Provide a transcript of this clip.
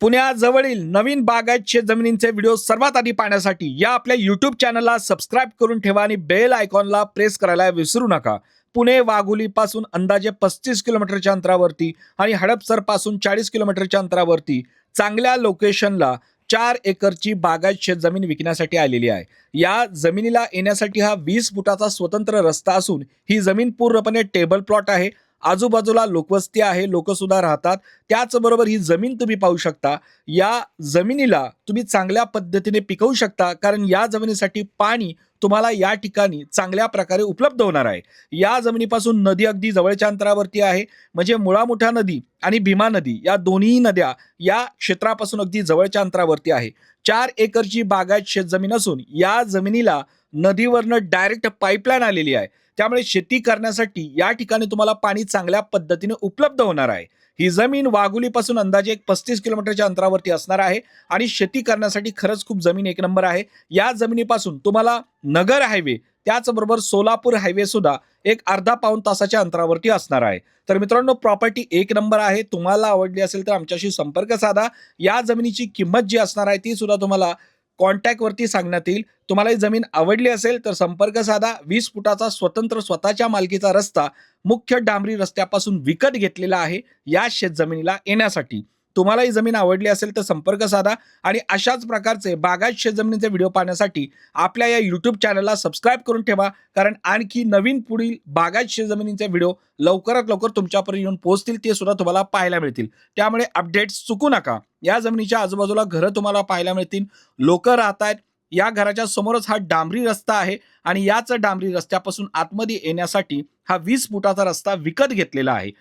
पुण्याजवळील नवीन बागायत शेत जमिनींचे व्हिडिओ सर्वात आधी पाहण्यासाठी या आपल्या YouTube चॅनलला सबस्क्राइब करून ठेवा आणि बेल आयकॉनला प्रेस करायला विसरू नका। पुणे वाघोली पासून अंदाजे 35 किलोमीटरच्या अंतरावरती आणि हडपसर पासून 40 किलोमीटरच्या अंतरावरती चांगल्या लोकेशनला 4 एकरची बागायत शेत जमीन विकण्यासाठी आलेली आहे। या जमिनीला येण्यासाठी हा 20 फुटाचा स्वतंत्र रस्ता असून ही जमीन पूर्णपणे टेबल प्लॉट आहे। आजूबाजूला लोकवस्ती आहे, लोक सुद्धा राहतात। त्याचबरोबर ही जमीन तुम्ही पाहू शकता, या जमिनीला तुम्ही चांगल्या पद्धतीने पिकवू शकता, कारण या जमिनीसाठी पाणी तुम्हाला या ठिकाणी चांगल्या प्रकारे उपलब्ध होणार आहे। या जमिनीपासून नदी अगदी जवळच्या अंतरावरती आहे, म्हणजे मुळा-मुठा नदी आणि भीमा नदी या दोन्ही नद्या या क्षेत्रापासून अगदी जवळच्या अंतरावरती आहे। 4 एकरची बागायत शेत जमीन असून या जमिनीला नदीवरनं डायरेक्ट पाईपलाईन आलेली आहे। त्यामुळे शेती करण्यासाठी या ठिकाणी तुम्हाला पाणी चांगल्या पद्धतीने उपलब्ध होणार आहे। ही जमीन वाघोलीपासून अंदाजे 35 किलोमीटरच्या अंतरावरती असणार आहे आणि शेती करण्यासाठी खरंच खूप जमीन एक नंबर आहे। या जमिनीपासून तुम्हाला नगर हायवे त्याचबरोबर सोलापूर हायवे सुद्धा एक अर्धा पाऊण तासाच्या अंतरावरती असणार आहे। तर मित्रांनो, प्रॉपर्टी एक नंबर आहे। तुम्हाला आवडली असेल तर आमच्याशी संपर्क साधा। या जमिनीची किंमत जी असणार आहे ती सुद्धा तुम्हाला कॉन्टॅक्ट वरती सांगण्यात येईल। तुम्हाला ही जमीन आवडली असेल तर संपर्क साधा। 20 फुटाचा स्वतंत्र स्वतःच्या मालकीचा रस्ता मुख्य डांबरी रस्त्यापासून विकत घेतलेला आहे या शेत जमिनीला येण्यासाठी। तुम्हाला ही जमीन आवडली असेल तर संपर्क साधा आणि अशाच प्रकारचे बागायत शेत जमिनीचे व्हिडिओ पाहण्यासाठी आपल्या या YouTube चॅनलला सबस्क्राइब करून ठेवा, कारण आणखी नवीन पुढील बागायत शेत जमिनीचे व्हिडिओ लवकरात लवकर तुमच्यापर्यंत येऊन पोहोचतील, ते सुद्धा तुम्हाला पाहायला मिळतील। त्यामुळे अपडेट्स चुकू नका। या जमिनीच्या आजूबाजूला घरं तुम्हाला पाहायला मिळतील, लोक राहतात। या घराच्या समोरच हा डांबरी रस्ता आहे आणि याच डांबरी रस्त्यापासून आतमध्ये येण्यासाठी हा 20 फुटाचा रस्ता विकत घेतलेला आहे।